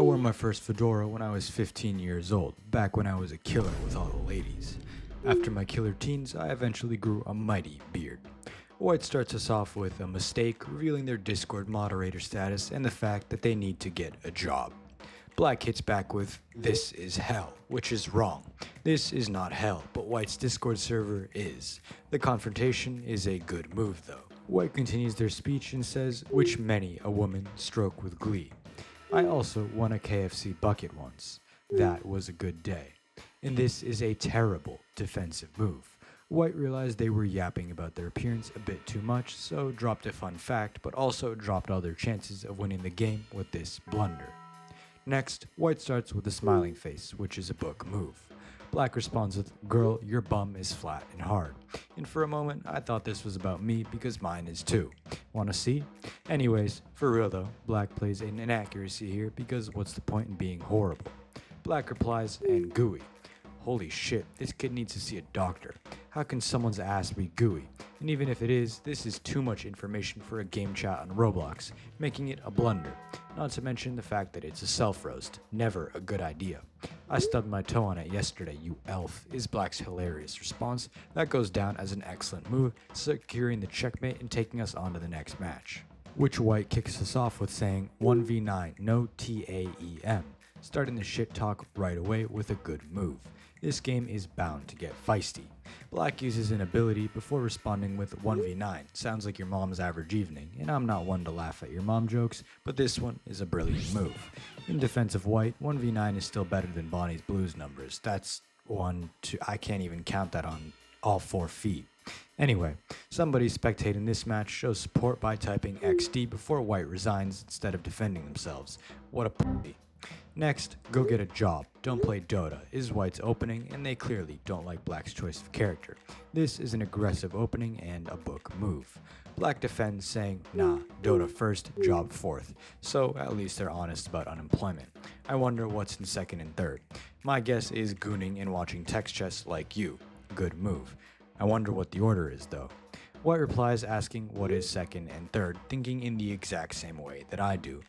wore my first fedora when I was 15 years old, back when I was a killer with all the ladies. After my killer teens, I eventually grew a mighty beard. White starts us off with a mistake, revealing their Discord moderator status and the fact that they need to get a job. Black hits back with, "This is hell," which is wrong. This is not hell, but White's Discord server is. The confrontation is a good move though. White continues their speech and says, "Which many a woman stroke with glee. I also won a KFC bucket once. That was a good day." And this is a terrible defensive move. White realized they were yapping about their appearance a bit too much, so dropped a fun fact, but also dropped all their chances of winning the game with this blunder. Next, White starts with a smiling face, which is a book move. Black responds with, "Girl, your bum is flat and hard." And for a moment, I thought this was about me because mine is too. Wanna see? Anyways, for real though, Black plays an inaccuracy here because what's the point in being horrible? Black replies, "And gooey." Holy shit, this kid needs to see a doctor. How can someone's ass be gooey? And even if it is, this is too much information for a game chat on Roblox, making it a blunder. Not to mention the fact that it's a self-roast. Never a good idea. "I stubbed my toe on it yesterday, you elf," is Black's hilarious response. That goes down as an excellent move, securing the checkmate and taking us on to the next match. Which White kicks us off with saying, "1v9, no TAEM," starting the shit talk right away with a good move. This game is bound to get feisty. Black uses an ability before responding with 1v9. Sounds like your mom's average evening, and I'm not one to laugh at your mom jokes, but this one is a brilliant move. In defense of White, 1v9 is still better than Bonnie's Blues numbers. That's 1, 2, I can't even count that on all 4 feet. Anyway, somebody spectating this match shows support by typing XD before White resigns instead of defending themselves. What a pussy. Next, "Go get a job, don't play Dota," is White's opening, and they clearly don't like Black's choice of character. This is an aggressive opening and a book move. Black defends saying, "Nah, Dota first, job fourth," so at least they're honest about unemployment. I wonder what's in second and third. My guess is gooning and watching text chess like you. Good move. I wonder what the order is though. White replies asking what is second and third, thinking in the exact same way that I do.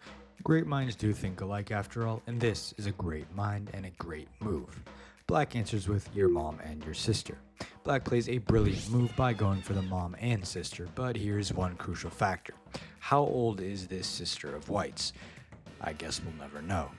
Great minds do think alike after all, and this is a great mind and a great move. Black answers with, "Your mom and your sister." Black plays a brilliant move by going for the mom and sister, but here's one crucial factor. How old is this sister of White's? I guess we'll never know.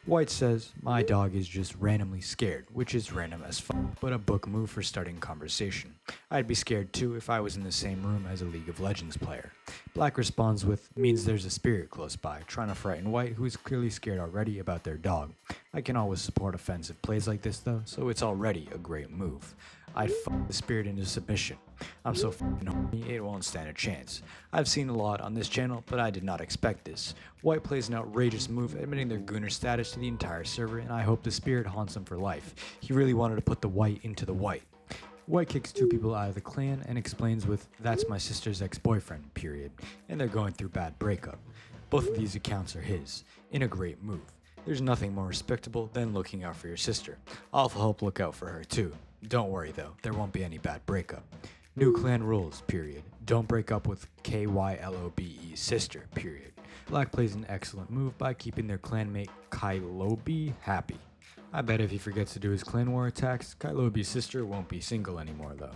White says, "My dog is just randomly scared," which is random as fuck, but a book move for starting conversation. I'd be scared too if I was in the same room as a League of Legends player. Black responds with, "Means there's a spirit close by," trying to frighten White, who is clearly scared already about their dog. I can always support offensive plays like this though, so it's already a great move. I'd fuck the spirit into submission. I'm so fucking horny, it won't stand a chance. I've seen a lot on this channel, but I did not expect this. White plays an outrageous move, admitting their gooner status to the entire server, and I hope the spirit haunts him for life. He really wanted to put the White into the White. White kicks 2 people out of the clan and explains with, "That's my sister's ex-boyfriend, period," and they're going through bad breakup. Both of these accounts are his, in a great move. There's nothing more respectable than looking out for your sister. I'll help look out for her too. Don't worry though, there won't be any bad breakup. New clan rules, period. Don't break up with KYLOBE's sister, period. Black plays an excellent move by keeping their clanmate Kylobi happy. I bet if he forgets to do his clan war attacks, Kylobi's sister won't be single anymore though.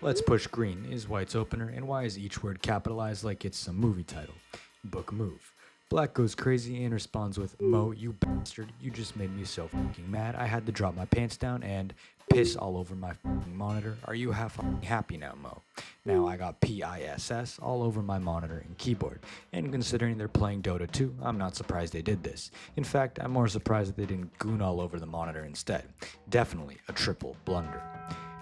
"Let's push green" is White's opener, and why is each word capitalized like it's some movie title? Book move. Black goes crazy and responds with, "Mo, you bastard, you just made me so fucking mad I had to drop my pants down and piss all over my fucking monitor. Are you happy now, Mo?" Now I got PISS all over my monitor and keyboard, and considering they're playing Dota 2, I'm not surprised they did this. In fact, I'm more surprised that they didn't goon all over the monitor instead. Definitely a triple blunder.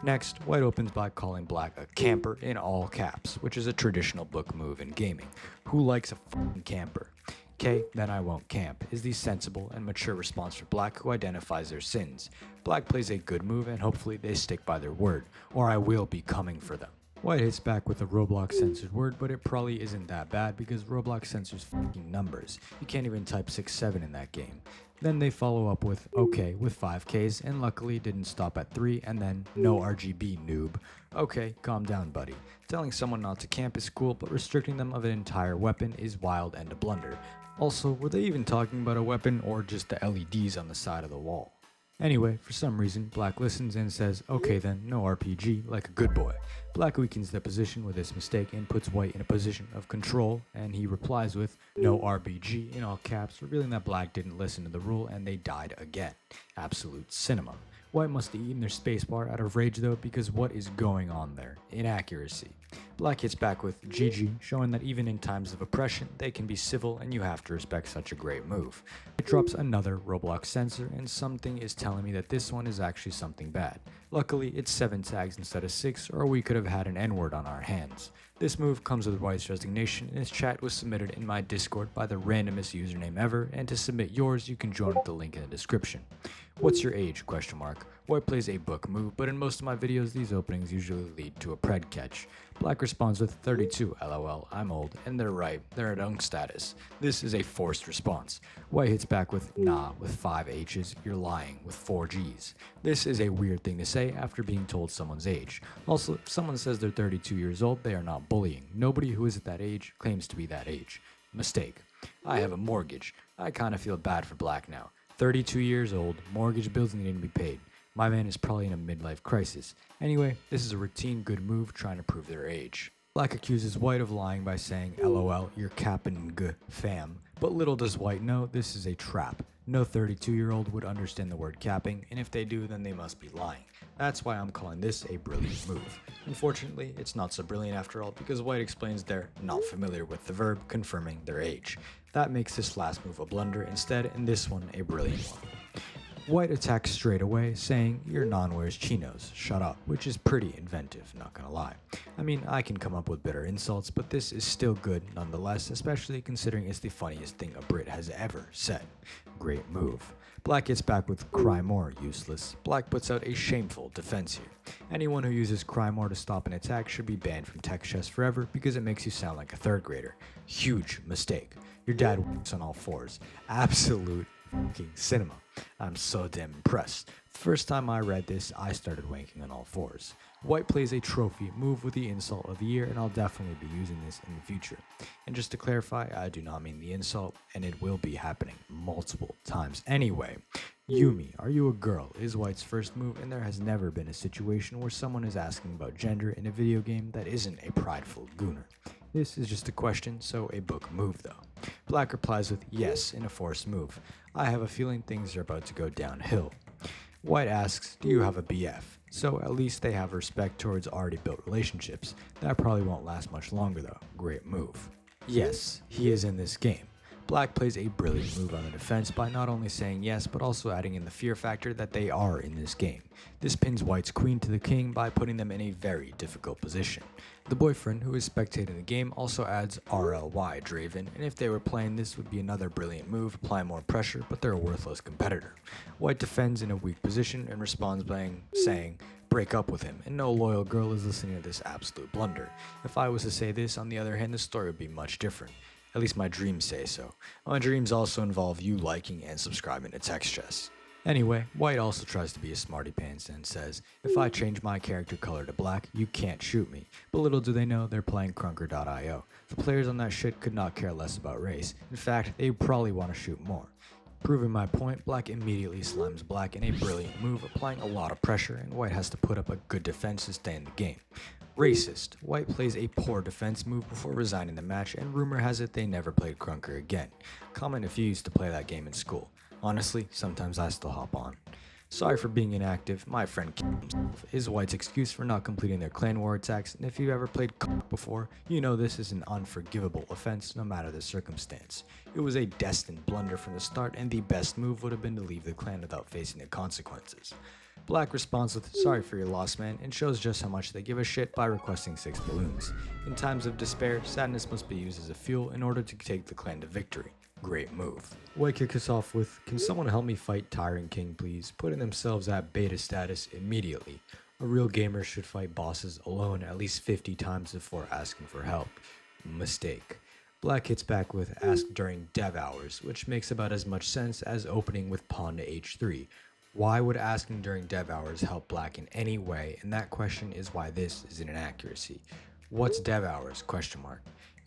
Next, White opens by calling Black a camper in all caps, which is a traditional book move in gaming. Who likes a fucking camper? "Okay, then I won't camp," is the sensible and mature response for Black, who identifies their sins. Black plays a good move and hopefully they stick by their word, or I will be coming for them. White hits back with a Roblox censored word, but it probably isn't that bad because Roblox censors fucking numbers. You can't even type 6-7 in that game. Then they follow up with "okay" with 5Ks, and luckily didn't stop at 3, and then "no RGB, noob." Okay, calm down, buddy. Telling someone not to camp is cool, but restricting them of an entire weapon is wild and a blunder. Also, were they even talking about a weapon or just the LEDs on the side of the wall? Anyway, for some reason, Black listens and says, okay then, no RPG, like a good boy. Black weakens their position with this mistake and puts White in a position of control, and he replies with, no RPG, in all caps, revealing that Black didn't listen to the rule and they died again. Absolute cinema. White must have eaten their spacebar out of rage though, because what is going on there? Inaccuracy. Black hits back with GG, showing that even in times of oppression, they can be civil and you have to respect such a great move. It drops another Roblox sensor, and something is telling me that this one is actually something bad. Luckily, it's 7 tags instead of 6, or we could have had an N-word on our hands. This move comes with White's resignation, and his chat was submitted in my Discord by the randomest username ever, and to submit yours, you can join with the link in the description. What's your age? White plays a book move, but in most of my videos, these openings usually lead to a pred catch. Black responds with 32, lol, I'm old, and they're right, they're at unk status. This is a forced response. White hits back with nah, with 5 H's, you're lying, with 4 G's. This is a weird thing to say after being told someone's age. Also, if someone says they're 32 years old, they are not bullying. Nobody who is at that age claims to be that age. Mistake. I have a mortgage. I kinda feel bad for Black now. 32 years old, mortgage bills needing to be paid. My man is probably in a midlife crisis. Anyway, this is a routine good move trying to prove their age. Black accuses White of lying by saying, LOL, you're capping g fam. But little does White know this is a trap. No 32-year-old would understand the word capping, and if they do, then they must be lying. That's why I'm calling this a brilliant move. Unfortunately, it's not so brilliant after all, because White explains they're not familiar with the verb, confirming their age. That makes this last move a blunder instead, and this one a brilliant one. White attacks straight away, saying, your non wears chinos, shut up, which is pretty inventive, not gonna lie. I mean, I can come up with better insults, but this is still good nonetheless, especially considering it's the funniest thing a Brit has ever said. Great move. Black gets back with cry more, useless. Black puts out a shameful defense here. Anyone who uses cry more to stop an attack should be banned from text chess forever because it makes you sound like a 3rd grader. Huge mistake. Your dad works on all 4s. Absolute fucking cinema. I'm so damn impressed. The first time I read this, I started wanking on all 4s. White plays a trophy move with the insult of the year, and I'll definitely be using this in the future. And just to clarify, I do not mean the insult, and it will be happening multiple times anyway. Yumi, are you a girl? Is White's first move, and there has never been a situation where someone is asking about gender in a video game that isn't a prideful gooner. This is just a question, so a book move though. Black replies with yes in a forced move. I have a feeling things are about to go downhill. White asks, do you have a BF? So at least they have respect towards already built relationships. That probably won't last much longer though. Great move. Yes, he is in this game. Black plays a brilliant move on the defense by not only saying yes, but also adding in the fear factor that they are in this game. This pins White's queen to the king by putting them in a very difficult position. The boyfriend, who is spectating the game, also adds RLY Draven, and if they were playing this would be another brilliant move, apply more pressure, but they're a worthless competitor. White defends in a weak position and responds by saying, break up with him, and no loyal girl is listening to this absolute blunder. If I was to say this, on the other hand, the story would be much different. At least my dreams say so. My dreams also involve you liking and subscribing to Text Chess. Anyway, White also tries to be a smarty pants and says, if I change my character color to black, you can't shoot me. But little do they know they're playing Krunker.io. The players on that shit could not care less about race. In fact, they probably want to shoot more. Proving my point, Black immediately slams Black in a brilliant move, applying a lot of pressure, and White has to put up a good defense to stay in the game. Racist. White plays a poor defense move before resigning the match, and rumor has it they never played Krunker again. Comment if you used to play that game in school. Honestly, sometimes I still hop on. Sorry for being inactive, my friend killed himself is White's excuse for not completing their clan war attacks, and if you've ever played before, you know this is an unforgivable offense no matter the circumstance. It was a destined blunder from the start, and the best move would have been to leave the clan without facing the consequences. Black responds with, sorry for your loss man, and shows just how much they give a shit by requesting 6 balloons. In times of despair, sadness must be used as a fuel in order to take the clan to victory. Great move. White kicks us off with, can someone help me fight Tyrant King please, putting themselves at beta status immediately. A real gamer should fight bosses alone at least 50 times before asking for help. Mistake. Black hits back with ask during dev hours, which makes about as much sense as opening with pawn to h3. Why would asking during dev hours help Black in any way, and that question is why this is an inaccuracy. What's dev hours?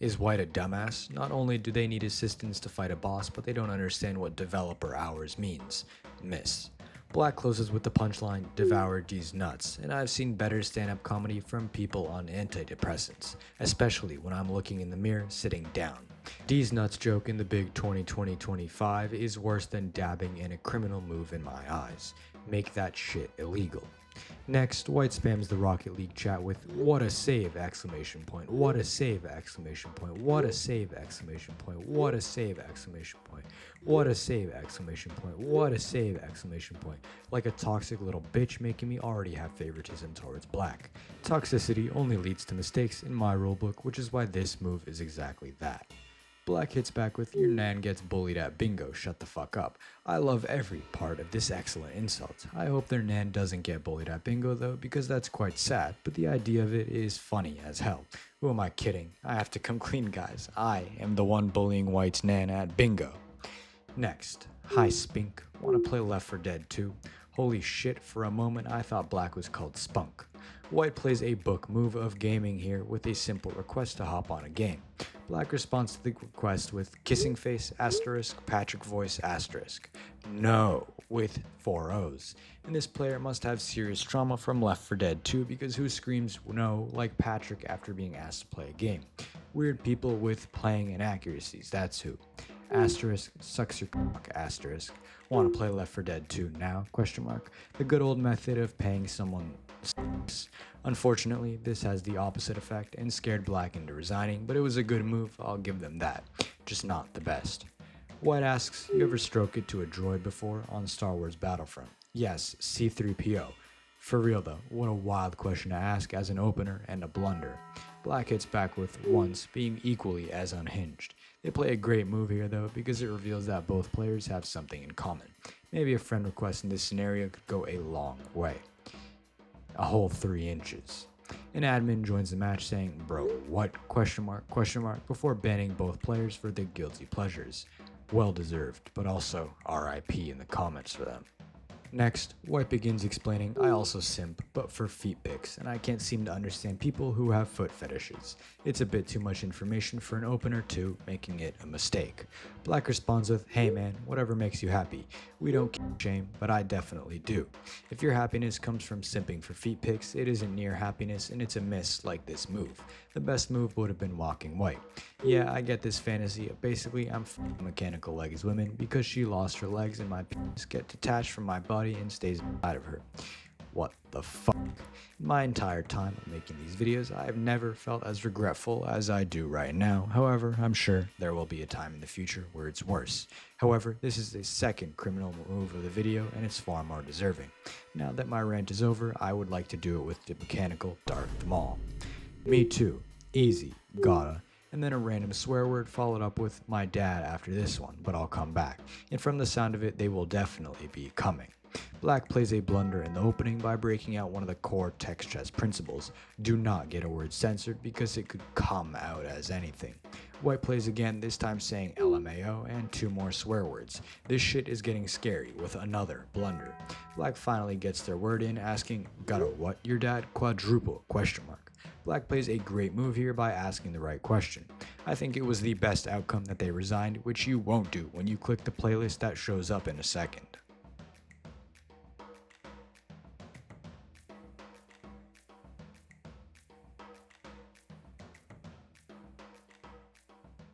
Is White a dumbass? Not only do they need assistance to fight a boss, but they don't understand what developer hours means. Miss. Black closes with the punchline, devour D's nuts, and I've seen better stand-up comedy from people on antidepressants, especially when I'm looking in the mirror sitting down. D's nuts joke in the big 2020-25 is worse than dabbing in a criminal move in my eyes. Make that shit illegal. Next, White spams the Rocket League chat with "What a save!" exclamation point, "What a save!" exclamation point, "What a save!" exclamation point, "What a save!" exclamation point, "What a save!" exclamation point, "What a save!" exclamation point, like a toxic little bitch, making me already have favoritism towards Black. Toxicity only leads to mistakes in my rulebook, which is why this move is exactly that. Black hits back with "Your nan gets bullied at bingo, shut the fuck up." I love every part of this excellent insult. I hope their nan doesn't get bullied at bingo though, because that's quite sad, but the idea of it is funny as hell. Who am I kidding? I have to come clean, guys. I am the one bullying White's nan at bingo. Next, hi Spink, wanna play Left 4 Dead 2? Holy shit, for a moment I thought Black was called Spunk. White plays a book move of gaming here with a simple request to hop on a game. Black responds to the request with kissing face asterisk Patrick voice asterisk no with 4 O's. And this player must have serious trauma from Left 4 Dead 2 because who screams no like Patrick after being asked to play a game? Weird people with playing inaccuracies, that's who. Asterisk sucks your cock asterisk. Want to play Left 4 Dead 2 now? Question mark. The good old method of paying someone sucks. Unfortunately, this has the opposite effect and scared Black into resigning, but it was a good move, I'll give them that. Just not the best. White asks, you ever stroke it to a droid before on Star Wars Battlefront? Yes, C-3PO. For real though, what a wild question to ask as an opener and a blunder. Black hits back with once being equally as unhinged. They play a great move here though because it reveals that both players have something in common. Maybe a friend request in this scenario could go a long way. A whole 3 inches. An admin joins the match saying, bro, what? Question mark, before banning both players for their guilty pleasures. Well deserved, but also RIP in the comments for them. Next, White begins explaining, I also simp, but for feet pics, and I can't seem to understand people who have foot fetishes. It's a bit too much information for an opener too, making it a mistake. Black responds with, hey man, whatever makes you happy. We don't shame, but I definitely do. If your happiness comes from simping for feet pics, it isn't near happiness and it's a miss like this move. The best move would have been walking White. Yeah, I get this fantasy of basically I'm mechanical legs women because she lost her legs and my penis get detached from my body and stays inside of her. What the fuck? My entire time of making these videos, I have never felt as regretful as I do right now. However, I'm sure there will be a time in the future where it's worse. However, this is the second criminal move of the video and it's far more deserving. Now that my rant is over, I would like to do it with the mechanical Darth Maul. Me too. Easy. Gotta. And then a random swear word followed up with my dad after this one, but I'll come back. And from the sound of it, they will definitely be coming. Black plays a blunder in the opening by breaking out one of the core text chess principles. Do not get a word censored because it could come out as anything. White plays again, this time saying LMAO and 2 more swear words. This shit is getting scary with another blunder. Black finally gets their word in, asking, got a what your dad? Quadruple? Question mark. Black plays a great move here by asking the right question. I think it was the best outcome that they resigned, which you won't do when you click the playlist that shows up in a second.